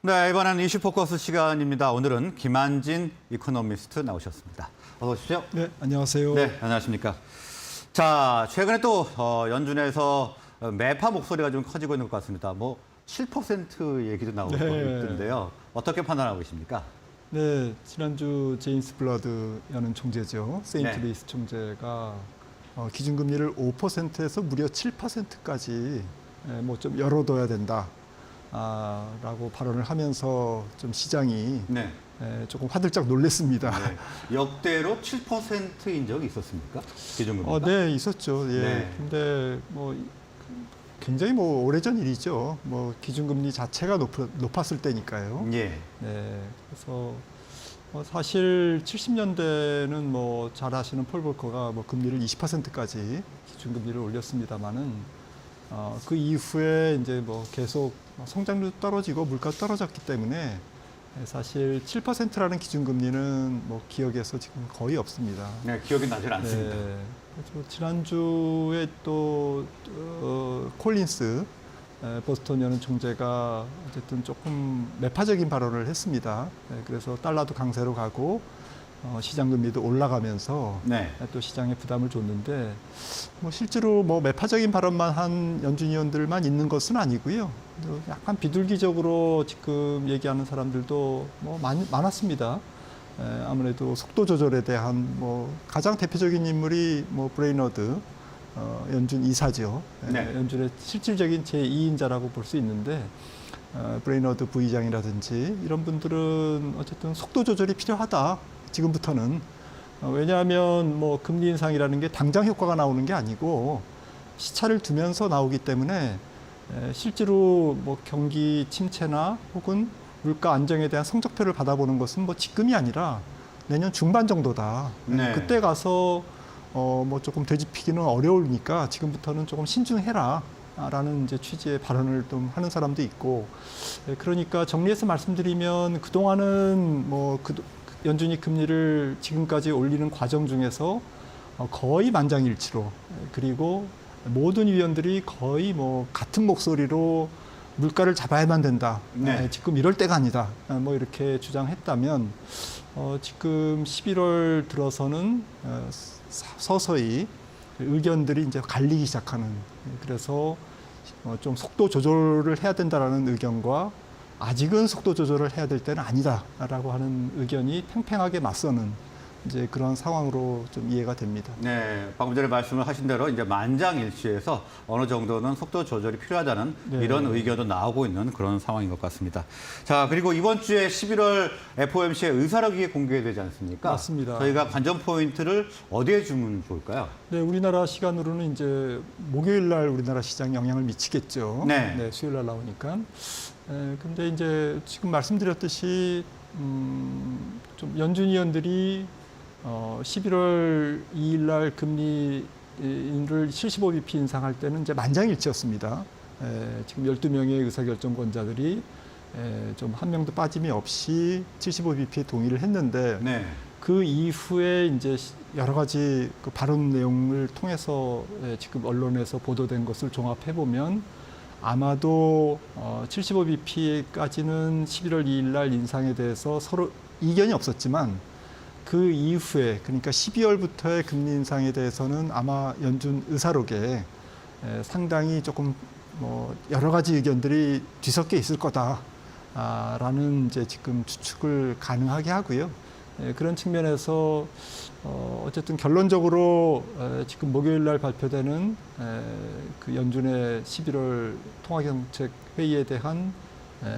네, 이번엔 이슈 포커스 시간입니다. 오늘은 김한진 이코노미스트 나오셨습니다. 어서 오십시오. 네, 안녕하세요. 네, 안녕하십니까. 자, 최근에 또 연준에서 매파 목소리가 좀 커지고 있는 것 같습니다. 뭐 7% 얘기도 나오고 있던데요. 어떻게 판단하고 계십니까? 네, 지난주 제임스 블러드 연은 총재죠. 세인트 네. 루이스 총재가 기준금리를 5%에서 무려 7%까지 뭐 좀 열어둬야 된다. 라고 발언을 하면서 좀 시장이 네. 조금 화들짝 놀랐습니다. 네. 역대로 7%인 적이 있었습니까? 기준금리가? 네, 있었죠. 예. 네. 근데 뭐 굉장히 뭐 오래전 일이죠. 뭐 기준금리 자체가 높았을 때니까요. 예. 네, 그래서 사실 70년대는 뭐 잘 아시는 폴 볼커가 뭐 금리를 20%까지 기준금리를 올렸습니다만은 그 이후에 이제 뭐 계속 성장률도 떨어지고 물가도 떨어졌기 때문에 사실 7%라는 기준금리는 뭐 기억에서 지금 거의 없습니다. 네, 기억이 나질 않습니다. 네, 그래서 지난주에 또 콜린스 보스턴 연은 총재가 어쨌든 조금 매파적인 발언을 했습니다. 네, 그래서 달러도 강세로 가고 시장 금리도 올라가면서 네. 또 시장에 부담을 줬는데 뭐 실제로 뭐 매파적인 발언만 한 연준 위원들만 있는 것은 아니고요. 약간 비둘기적으로 지금 얘기하는 사람들도 뭐 많았습니다. 아무래도 속도 조절에 대한 뭐 가장 대표적인 인물이 뭐 브레이너드 연준 이사죠. 네. 연준의 실질적인 제2인자라고 볼 수 있는데 브레이너드 부의장이라든지 이런 분들은 어쨌든 속도 조절이 필요하다. 지금부터는 왜냐하면 뭐 금리 인상이라는 게 당장 효과가 나오는 게 아니고 시차를 두면서 나오기 때문에 실제로 뭐 경기 침체나 혹은 물가 안정에 대한 성적표를 받아보는 것은 뭐 지금이 아니라 내년 중반 정도다. 네. 그때 가서 뭐 조금 되짚기는 어려우니까 지금부터는 조금 신중해라. 라는 이제 취지의 발언을 좀 하는 사람도 있고, 그러니까 정리해서 말씀드리면 그동안은 뭐 연준이 금리를 지금까지 올리는 과정 중에서 거의 만장일치로, 그리고 모든 위원들이 거의 뭐 같은 목소리로 물가를 잡아야만 된다. 네. 지금 이럴 때가 아니다. 뭐 이렇게 주장했다면 지금 11월 들어서는 서서히 의견들이 이제 갈리기 시작하는, 그래서 좀 속도 조절을 해야 된다라는 의견과 아직은 속도 조절을 해야 될 때는 아니다라고 하는 의견이 팽팽하게 맞서는 이제 그런 상황으로 좀 이해가 됩니다. 네, 방금 전에 말씀을 하신 대로 이제 만장일치에서 어느 정도는 속도 조절이 필요하다는 네. 이런 의견도 나오고 있는 그런 상황인 것 같습니다. 자, 그리고 이번 주에 11월 FOMC의 의사록이 공개되지 않습니까? 맞습니다. 저희가 관전 포인트를 어디에 주면 좋을까요? 네, 우리나라 시간으로는 이제 목요일 날 우리나라 시장 영향을 미치겠죠. 네. 수요일 날 나오니까. 근데 이제 지금 말씀드렸듯이 좀 연준 위원들이 11월 2일 날 금리를 75bp 인상할 때는 이제 만장일치였습니다. 지금 12명의 의사결정권자들이 좀 한 명도 빠짐이 없이 75bp에 동의를 했는데 네. 그 이후에 이제 여러 가지 그 발언 내용을 통해서 지금 언론에서 보도된 것을 종합해 보면 아마도 75bp까지는 11월 2일 날 인상에 대해서 서로 이견이 없었지만 그 이후에, 그러니까 12월부터의 금리 인상에 대해서는 아마 연준 의사록에 상당히 조금 뭐 여러 가지 의견들이 뒤섞여 있을 거다라는 이제 지금 추측을 가능하게 하고요. 그런 측면에서 어쨌든 결론적으로 지금 목요일 날 발표되는 그 연준의 11월 통화정책 회의에 대한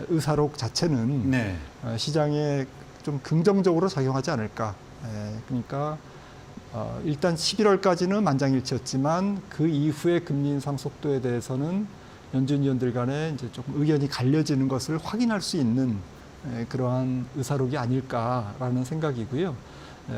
의사록 자체는 네. 시장에 좀 긍정적으로 작용하지 않을까. 그러니까 일단 11월까지는 만장일치였지만 그 이후의 금리 인상 속도에 대해서는 연준 위원들 간에 이제 조금 의견이 갈려지는 것을 확인할 수 있는 그러한 의사록이 아닐까라는 생각이고요.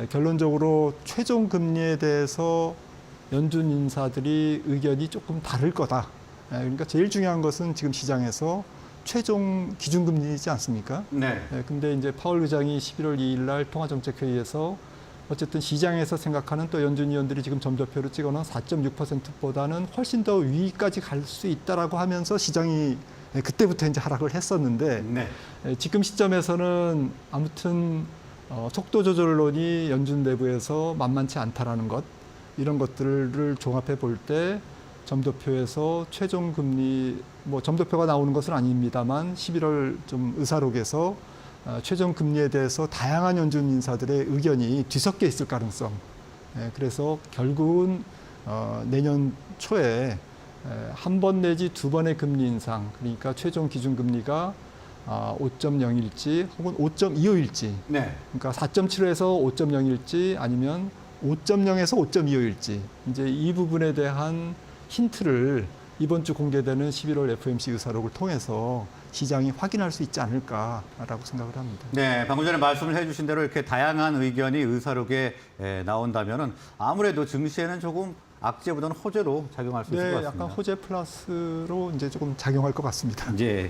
결론적으로 최종 금리에 대해서 연준 인사들이 의견이 조금 다를 거다. 그러니까 제일 중요한 것은 지금 시장에서 최종 기준금리이지 않습니까? 네. 근데 이제 파월 의장이 11월 2일 날 통화정책회의에서 어쨌든 시장에서 생각하는 또 연준위원들이 지금 점도표로 찍어놓은 4.6%보다는 훨씬 더 위까지 갈 수 있다라고 하면서 시장이 그때부터 이제 하락을 했었는데 네. 지금 시점에서는 아무튼 속도 조절론이 연준 내부에서 만만치 않다라는 것, 이런 것들을 종합해 볼 때 점도표에서 최종 금리, 뭐 점도표가 나오는 것은 아닙니다만 11월 좀 의사록에서 최종 금리에 대해서 다양한 연준 인사들의 의견이 뒤섞여 있을 가능성. 그래서 결국은 내년 초에 한 번 내지 두 번의 금리 인상, 그러니까 최종 기준 금리가 5.0일지 혹은 5.25일지, 네. 그러니까 4.75에서 5.0일지 아니면 5.0에서 5.25일지, 이제 이 부분에 대한 힌트를 이번 주 공개되는 11월 FOMC 의사록을 통해서 시장이 확인할 수 있지 않을까라고 생각을 합니다. 네, 방금 전에 말씀을 해주신 대로 이렇게 다양한 의견이 의사록에 나온다면은 아무래도 증시에는 조금 악재보다는 호재로 작용할 수 있을 것 같습니다. 약간 호재 플러스로 이제 조금 작용할 것 같습니다. 예.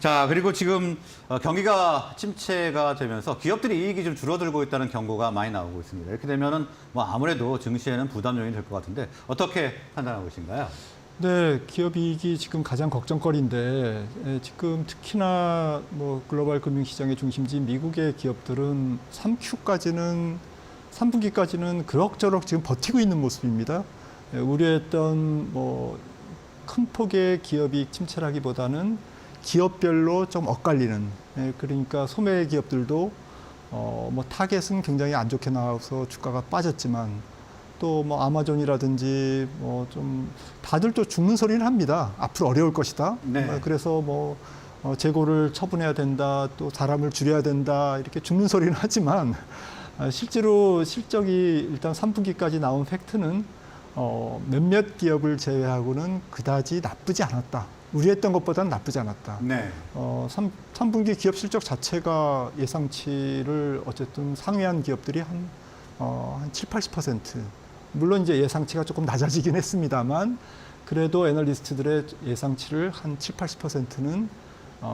자, 그리고 지금 경기가 침체가 되면서 기업들이 이익이 좀 줄어들고 있다는 경고가 많이 나오고 있습니다. 이렇게 되면은 뭐 아무래도 증시에는 부담 요인이 될 것 같은데 어떻게 판단하고 계신가요? 네, 기업 이익이 지금 가장 걱정거리인데 지금 특히나 뭐 글로벌 금융시장의 중심지인 미국의 기업들은 3분기까지는 그럭저럭 지금 버티고 있는 모습입니다. 우려했던 뭐 큰 폭의 기업 이익 침체라기보다는 기업별로 좀 엇갈리는, 그러니까 소매 기업들도 뭐 타겟은 굉장히 안 좋게 나와서 주가가 빠졌지만 또 뭐 아마존이라든지 뭐 좀 다들 또 죽는 소리를 합니다. 앞으로 어려울 것이다. 네. 그래서 뭐 재고를 처분해야 된다, 또 사람을 줄여야 된다, 이렇게 죽는 소리는 하지만 실제로 실적이 일단 3분기까지 나온 팩트는 몇몇 기업을 제외하고는 그다지 나쁘지 않았다. 우려했던 것보다는 나쁘지 않았다. 네. 3분기 기업 실적 자체가 예상치를 어쨌든 상회한 기업들이 한 7, 80%. 물론 이제 예상치가 조금 낮아지긴 했습니다만 그래도 애널리스트들의 예상치를 한 7, 80%는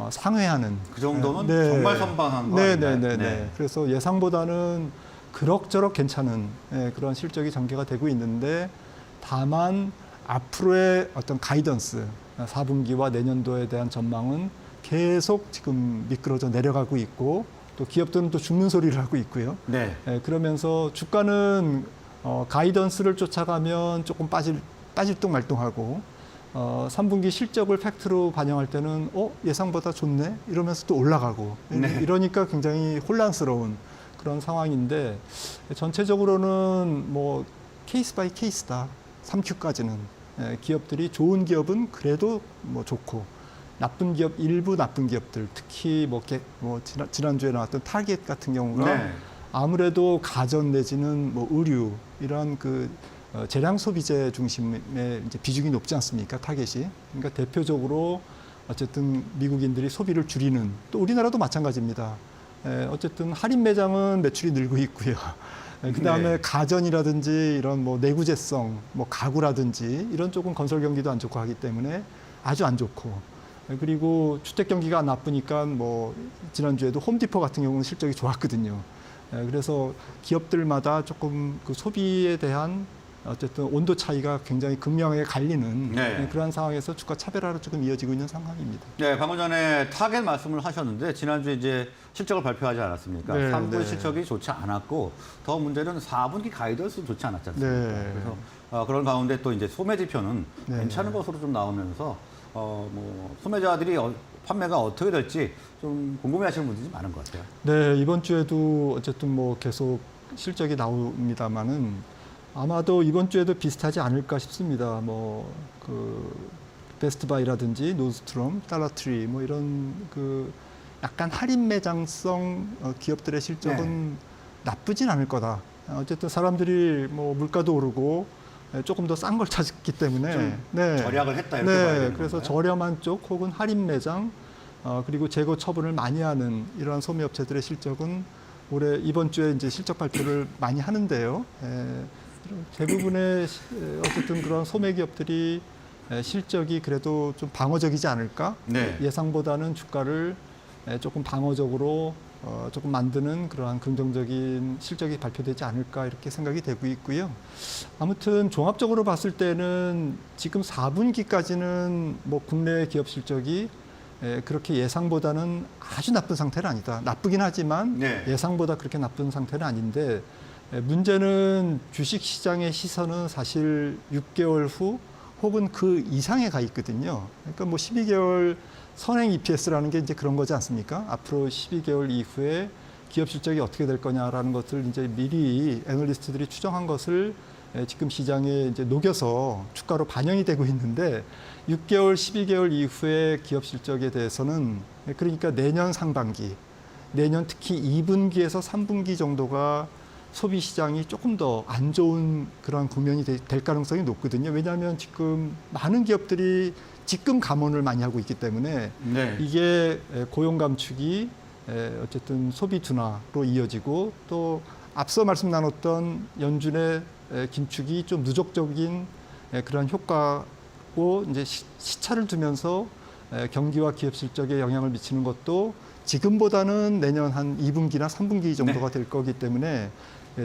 상회하는. 그 정도면 네. 정말 선방한 거 아닌가요? 네. 그래서 예상보다는 그럭저럭 괜찮은 그런 실적이 전개가 되고 있는데 다만 앞으로의 어떤 가이던스, 4분기와 내년도에 대한 전망은 계속 지금 미끄러져 내려가고 있고 또 기업들은 또 죽는 소리를 하고 있고요. 네. 그러면서 주가는 가이던스를 쫓아가면 조금 빠질 둥 말둥하고 3분기 실적을 팩트로 반영할 때는 예상보다 좋네 이러면서 또 올라가고 네. 이러니까 굉장히 혼란스러운 그런 상황인데 전체적으로는 뭐 케이스 바이 케이스다. 3Q까지는 기업들이 좋은 기업은 그래도 뭐 좋고 나쁜 기업 일부 나쁜 기업들 특히 뭐 지난주에 나왔던 타겟 같은 경우가 네. 아무래도 가전 내지는 뭐 의류 이런 그 재량 소비재 중심의 이제 비중이 높지 않습니까? 타겟이. 그러니까 대표적으로 어쨌든 미국인들이 소비를 줄이는 또 우리나라도 마찬가지입니다. 어쨌든 할인 매장은 매출이 늘고 있고요. 그다음에 네. 가전이라든지 이런 뭐 내구재성, 뭐 가구라든지 이런 쪽은 건설 경기도 안 좋고 하기 때문에 아주 안 좋고 그리고 주택 경기가 나쁘니까 뭐 지난주에도 홈디포 같은 경우는 실적이 좋았거든요. 그래서 기업들마다 조금 그 소비에 대한 어쨌든 온도 차이가 굉장히 극명하게 갈리는 네. 그런 상황에서 주가 차별화로 조금 이어지고 있는 상황입니다. 네, 방금 전에 타겟 말씀을 하셨는데 지난주에 이제 실적을 발표하지 않았습니까? 네, 3분 네. 실적이 좋지 않았고 더 문제는 4분기 가이던스도 좋지 않았지 않습니까? 네. 그래서 그런 가운데 또 이제 소매 지표는 네. 괜찮은 것으로 좀 나오면서 뭐 소매자들이 판매가 어떻게 될지 좀 궁금해하시는 분들이 많은 것 같아요. 네, 이번 주에도 어쨌든 뭐 계속 실적이 나옵니다만은 아마도 이번 주에도 비슷하지 않을까 싶습니다. 뭐 그 베스트바이라든지 노스트롬, 달러트리 뭐 이런 그 약간 할인 매장성 기업들의 실적은 나쁘진 않을 거다. 어쨌든 사람들이 뭐 물가도 오르고 조금 더 싼 걸 찾기 때문에 좀 절약을 했다 이렇게 봐야 되는 그래서 건가요? 저렴한 쪽 혹은 할인 매장 그리고 재고 처분을 많이 하는 이러한 소매업체들의 실적은 올해 이번 주에 이제 실적 발표를 많이 하는데요. 대부분의 어쨌든 그런 소매 기업들이 실적이 그래도 좀 방어적이지 않을까? 네. 예상보다는 주가를 조금 방어적으로 조금 만드는 그러한 긍정적인 실적이 발표되지 않을까 이렇게 생각이 되고 있고요. 아무튼 종합적으로 봤을 때는 지금 4분기까지는 뭐 국내 기업 실적이 그렇게 예상보다는 아주 나쁜 상태는 아니다. 나쁘긴 하지만 네. 예상보다 그렇게 나쁜 상태는 아닌데 문제는 주식 시장의 시선은 사실 6개월 후 혹은 그 이상에 가 있거든요. 그러니까 뭐 12개월 선행 EPS라는 게 이제 그런 거지 않습니까? 앞으로 12개월 이후에 기업 실적이 어떻게 될 거냐라는 것을 이제 미리 애널리스트들이 추정한 것을 지금 시장에 이제 녹여서 주가로 반영이 되고 있는데 6개월, 12개월 이후에 기업 실적에 대해서는 그러니까 내년 상반기, 내년 특히 2분기에서 3분기 정도가 소비 시장이 조금 더 안 좋은 그런 국면이 될 가능성이 높거든요. 왜냐하면 지금 많은 기업들이 직금 감원을 많이 하고 있기 때문에 네. 이게 고용 감축이 어쨌든 소비 둔화로 이어지고 또 앞서 말씀 나눴던 연준의 긴축이 좀 누적적인 그런 효과고 이제 시차를 두면서 경기와 기업 실적에 영향을 미치는 것도 지금보다는 내년 한 2분기나 3분기 정도가 될 거기 때문에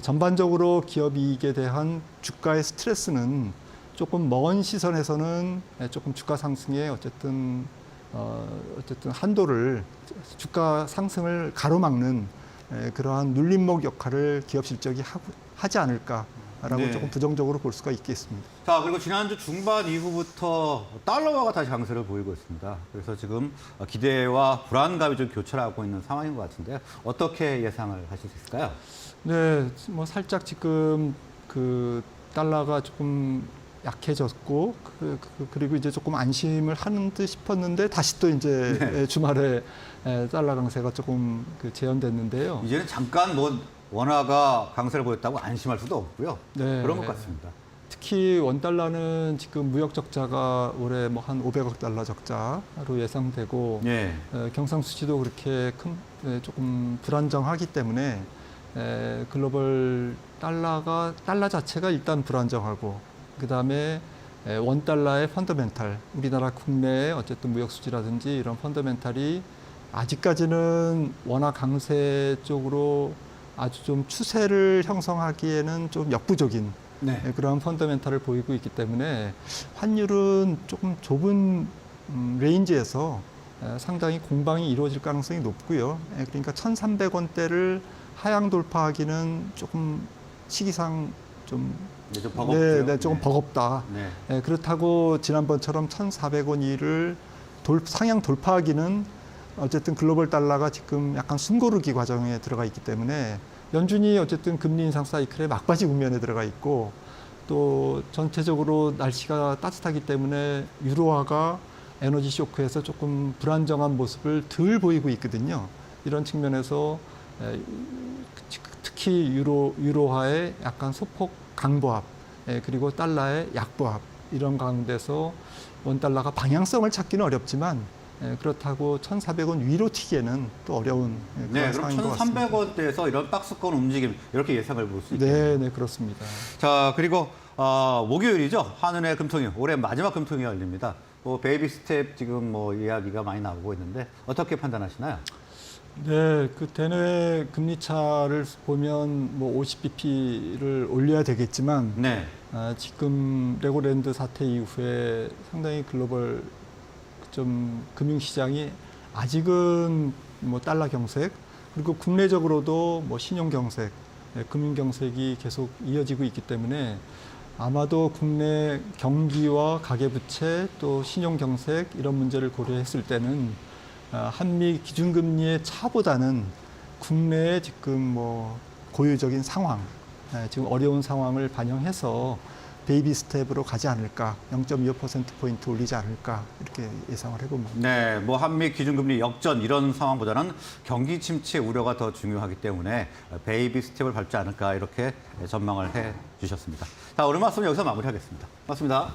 전반적으로 기업 이익에 대한 주가의 스트레스는 조금 먼 시선에서는 조금 주가 상승에 어쨌든 한도를 주가 상승을 가로막는 그러한 눌림목 역할을 기업 실적이 하지 않을까라고 네. 조금 부정적으로 볼 수가 있겠습니다. 자, 그리고 지난주 중반 이후부터 달러화가 다시 강세를 보이고 있습니다. 그래서 지금 기대와 불안감이 좀 교차하고 있는 상황인 것 같은데 어떻게 예상을 하실 수 있을까요? 네, 뭐 살짝 지금 그 달러가 조금 약해졌고 그리고 이제 조금 안심을 하는 듯 싶었는데 다시 또 이제 네. 주말에 달러 강세가 조금 재현됐는데요. 이제는 잠깐 뭐 원화가 강세를 보였다고 안심할 수도 없고요. 네. 그런 것 같습니다. 특히 원달러는 지금 무역 적자가 올해 뭐 한 500억 달러 적자로 예상되고 예. 경상수지도 그렇게 조금 불안정하기 때문에 글로벌 달러 자체가 일단 불안정하고 그다음에 원달러의 펀더멘탈 우리나라 국내의 어쨌든 무역 수지라든지 이런 펀더멘탈이 아직까지는 원화 강세 쪽으로 아주 좀 추세를 형성하기에는 좀 역부족인 네. 그런 펀더멘탈을 보이고 있기 때문에 환율은 조금 좁은 레인지에서 상당히 공방이 이루어질 가능성이 높고요. 그러니까 1,300원대를 하향 돌파하기는 조금 시기상 좀 좀 버겁죠. 네, 조금 버겁다. 네. 그렇다고 지난번처럼 1,400원 상향 돌파하기는 어쨌든 글로벌 달러가 지금 약간 숨고르기 과정에 들어가 있기 때문에 연준이 어쨌든 금리 인상 사이클의 막바지 국면에 들어가 있고 또 전체적으로 날씨가 따뜻하기 때문에 유로화가 에너지 쇼크에서 조금 불안정한 모습을 덜 보이고 있거든요. 이런 측면에서 특히 유로화의 약간 소폭 강보합 그리고 달러의 약보합 이런 가운데서 원달러가 방향성을 찾기는 어렵지만 그렇다고 1,400원 위로 튀기에는 또 어려운 그런 네, 그럼 상황인 것 같습니다. 1,300원대에서 이런 박스권 움직임 이렇게 예상을 볼 수 있겠네요. 네, 네, 그렇습니다. 자, 그리고 목요일이죠. 한은의 금통위 올해 마지막 금통위가 열립니다. 뭐 베이비 스텝 지금 뭐 이야기가 많이 나오고 있는데 어떻게 판단하시나요? 네, 그 대내 금리 차를 보면 뭐 50bp를 올려야 되겠지만 네. 지금 레고랜드 사태 이후에 상당히 글로벌 좀 금융시장이 아직은 뭐 달러 경색 그리고 국내적으로도 뭐 신용 경색, 금융 경색이 계속 이어지고 있기 때문에 아마도 국내 경기와 가계부채 또 신용 경색 이런 문제를 고려했을 때는 한미 기준금리의 차보다는 국내의 지금 뭐 고유적인 상황, 지금 어려운 상황을 반영해서 베이비 스텝으로 가지 않을까, 0.25%포인트 올리지 않을까 이렇게 예상을 해봅니다. 네, 뭐 한미 기준금리 역전 이런 상황보다는 경기 침체 우려가 더 중요하기 때문에 베이비 스텝을 밟지 않을까 이렇게 전망을 해 주셨습니다. 자, 오늘 말씀 여기서 마무리하겠습니다. 고맙습니다.